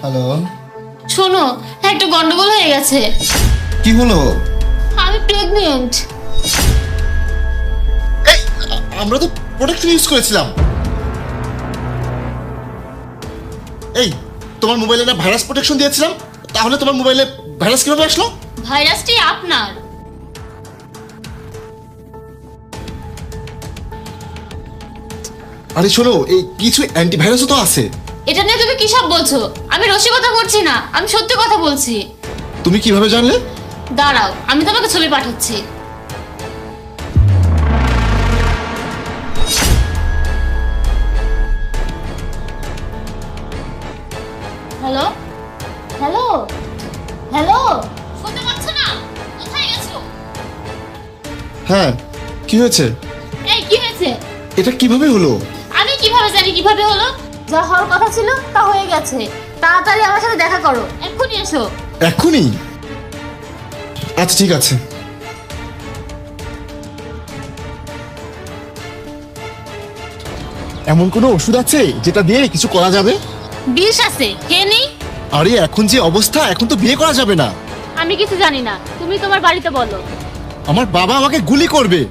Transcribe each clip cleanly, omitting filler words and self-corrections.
Hello. শোনো, একটা গন্ডগোল হয়ে গেছে। কি হলো? আমি প্রেগনেন্ট। এই আমরা তো প্রোটেক্টর ইউজ করেছিলাম। এই তোমার মোবাইলে না ভাইরাস প্রোটেকশন দিয়েছিলাম, তাহলে তোমার মোবাইলে ভাইরাস কিভাবে আসলো? ভাইরাসটি আপনার। আরে শোনো, এই কিছু অ্যান্টিভাইরাসও তো আছে। এটা নিয়ে তুমি কি সব বলছো? আমি রসিকতা করছি না, আমি সত্যি কথা বলছি। তুমি কিভাবে জানলে? দাঁড়াও, আমি তোমাকে ছবি পাঠাচ্ছি। হ্যালো হ্যালো হ্যালো, শুনতে পাচ্ছ না? কোথায় গেছো? হ্যাঁ, কি হয়েছে? এই কি হয়েছে? এটা কিভাবে হলো? আমি কিভাবে জানি কিভাবে হলো? যা হওয়ার কথা ছিল তা হয়ে গেছে। তাড়াতাড়ি আমার সাথে দেখা করো, এক্ষুনি এসো। এখনই? আচ্ছা ঠিক আছে। এমন কোনো ওষুধ আছে যেটা দিয়ে কিছু করা যাবে? বিষ আছে, খেয়ে নেই। আরে এখন যে অবস্থা, এখন তো বিয়ে করা যাবে না। আমি কিছু জানি না, তুমি তোমার বাড়িতে বলো। আমার বাবা আমাকে গুলি করবে।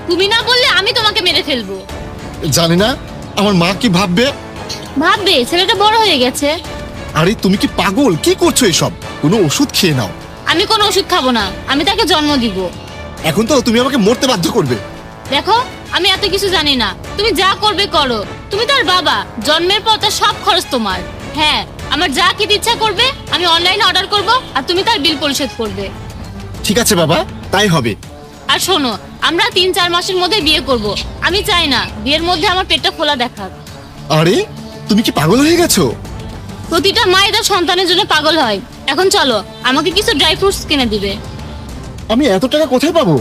তুমি না বললে আমি তোমাকে মেরে ফেলবো। জানি না আমার মা কি ভাববে। ভাববে ছেলেটা বড় হয়ে গেছে। আরে তুমি কি পাগল? কি করছো এসব? কোনো ওষুধ খেয়ে নাও। আমি কোনো ওষুধ খাবো না, আমি তাকে জন্ম দিব। এখন তো তুমি আমাকে মরতে বাধ্য করবে। দেখো, আমি এত কিছু জানি না, তুমি যা করবে করো। তুমি তার বাবা, জন্মের পর তার সব খরচ তোমার। হ্যাঁ, আমার যা খেতে ইচ্ছা করবে আমি অনলাইনে অর্ডার করব, আর তুমি তার বিল পরিশোধ করবে। ঠিক আছে বাবা, তাই হবে। আর শোনো, আমরা 3-4 মাসের মধ্যে বিয়ে করব। আমি চাই না বিয়ের মধ্যে আমার পেটটা খোলা দেখাক। আরে তুমি কি পাগল হয়ে গেছো? প্রতিটা মাই তার সন্তানের জন্য পাগল হয়। এখন চলো, আমাকে কিছু ড্রাই ফ্রুটস কিনে দিবে। আমি এত টাকা কোথায় পাবো?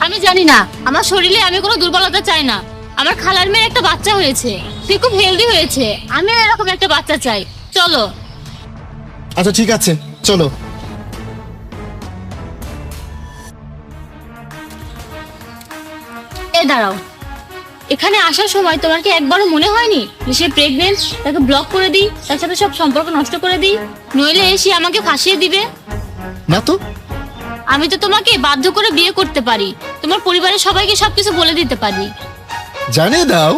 আমি জানি না, আমার শরীরে আমি কোনো দুর্বলতা চাই না। আমার খালার মেয়ের একটা বাচ্চা হয়েছে, সে খুব হেলদি হয়েছে। আমিও এরকম একটা বাচ্চা চাই। চলো। আচ্ছা ঠিক আছে, চলো। এ দাঁড়াও, এখানে আসার সময় তোমার কি একবারও মনে হয়নি যে সে প্রেগনেন্ট? তাকে ব্লক করে দিই, তার সাথে সব সম্পর্ক নষ্ট করে দিই, নইলে সে আমাকে ফাঁসিয়ে দিবে। না তো। আমি তো তোমাকে বাধ্য করে বিয়ে করতে পারি, তোমার পরিবারের সবাইকে সবকিছু বলে দিতে পারি। জানিয়ে দাও।